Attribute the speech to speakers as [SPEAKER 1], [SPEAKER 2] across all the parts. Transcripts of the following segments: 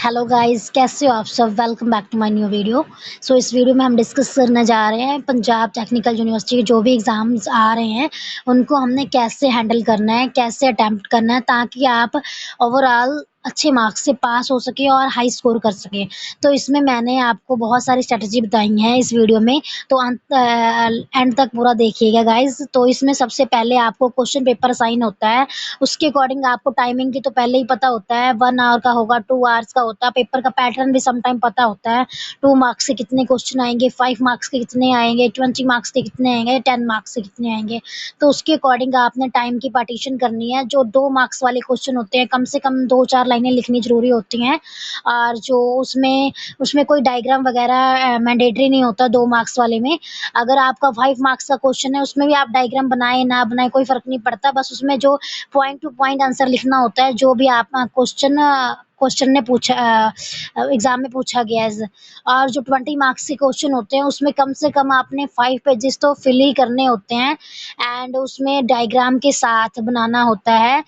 [SPEAKER 1] Hello guys, कैसे हो आप सब? Welcome back to my new video. इस वीडियो में हम डिस्कस करने जा रहे हैं पंजाब टेक्निकल यूनिवर्सिटी के जो भी एग्ज़ाम्स आ रहे हैं, उनको हमने कैसे हैंडल करना है, कैसे अटेम्प्ट करना है ताकि आप ओवरऑल अच्छे मार्क्स से पास हो सकें और हाई स्कोर कर सकें। तो इसमें मैंने आपको बहुत सारी स्ट्रैटेजी बताई हैं इस वीडियो में, तो एंड तक पूरा देखिएगा गाइस। तो इसमें सबसे पहले आपको क्वेश्चन पेपर असाइन होता है, उसके अकॉर्डिंग आपको टाइमिंग की तो पहले ही पता होता है, 1 आवर का होगा, 2 आवर्स का होता है। पेपर का पैटर्न भी सम टाइम पता होता है, 2 मार्क्स के कितने क्वेश्चन आएँगे, 5 मार्क्स के कितने आएँगे, 20 मार्क्स के कितने आएँगे, 10 मार्क्स के कितने आएँगे। तो उसके अकॉर्डिंग आपने टाइम की पार्टीशन करनी है। जो 2 मार्क्स वाले क्वेश्चन होते हैं, कम से कम 2-4 लाइनें लिखनी ज़रूरी होती हैं, और जो उसमें उसमें कोई डायग्राम वगैरह मैंडेटरी नहीं होता 2 मार्क्स वाले में। अगर आपका 5 मार्क्स का क्वेश्चन है, उसमें भी आप डायग्राम बनाएँ, ना बनाएँ, कोई फ़र्क नहीं पड़ता। बस उसमें जो पॉइंट टू पॉइंट आंसर लिखना होता है, जो भी आप क्वेश्चन ने पूछा एग्ज़ाम में पूछा गया है। और जो 20 मार्क्स के क्वेश्चन होते हैं, उसमें कम से कम आपने 5 पेजेज़ तो फिल ही करने होते हैं, एंड उसमें डायग्राम के साथ बनाना होता है।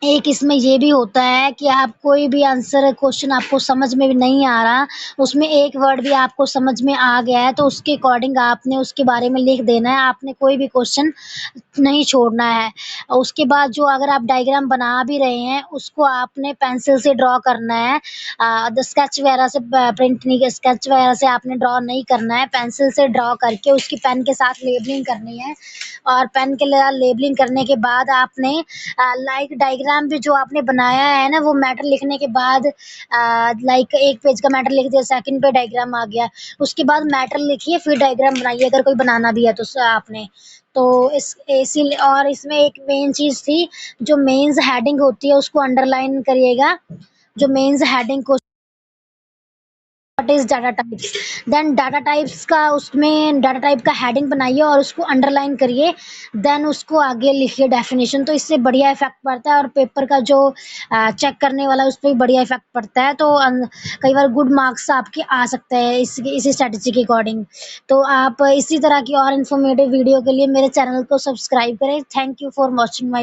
[SPEAKER 1] एक इसमें ये भी होता है कि आप कोई भी आंसर क्वेश्चन आपको समझ में भी नहीं आ रहा, उसमें एक वर्ड भी आपको समझ में आ गया है, तो उसके अकॉर्डिंग आपने उसके बारे में लिख देना है। आपने कोई भी क्वेश्चन नहीं छोड़ना है। और उसके बाद जो अगर आप डायग्राम बना भी रहे हैं, उसको आपने पेंसिल से ड्रॉ करना है। द स्केच वगैरह से प्रिंट नहीं, स्केच वगैरह से आपने ड्रॉ नहीं करना है, पेंसिल से ड्रॉ करके उसकी पेन के साथ लेबलिंग करनी है। और पेन के लेबलिंग करने के बाद आपने लाइक डायग्राम भी जो आपने बनाया है ना, वो मैटर लिखने के बाद लाइक एक पेज का मैटर लिख दिया, सेकंड पे डायग्राम आ गया, उसके बाद मैटर लिखिए, फिर डायग्राम बनाइए अगर कोई बनाना भी है तो आपने। तो इसीलिए, और इसमें एक मेन चीज़ थी, जो मेंस हेडिंग होती है उसको अंडरलाइन करिएगा। जो मेंस हेडिंग को what is data types, then data types का, उसमें डाटा टाइप का हेडिंग बनाइए और उसको अंडरलाइन करिए, देन उसको आगे लिखिए डेफिनेशन। तो इससे बढ़िया इफ़ेक्ट पड़ता है, और पेपर का जो चेक करने वाला है उस पे भी बढ़िया इफ़ेक्ट पड़ता है। तो कई बार गुड मार्क्स आपके आ सकते हैं इसी स्ट्रैटेजी के अकॉर्डिंग। तो आप इसी तरह की और इन्फॉर्मेटिव वीडियो के लिए मेरे चैनल को सब्सक्राइब करें। Thank you for watching my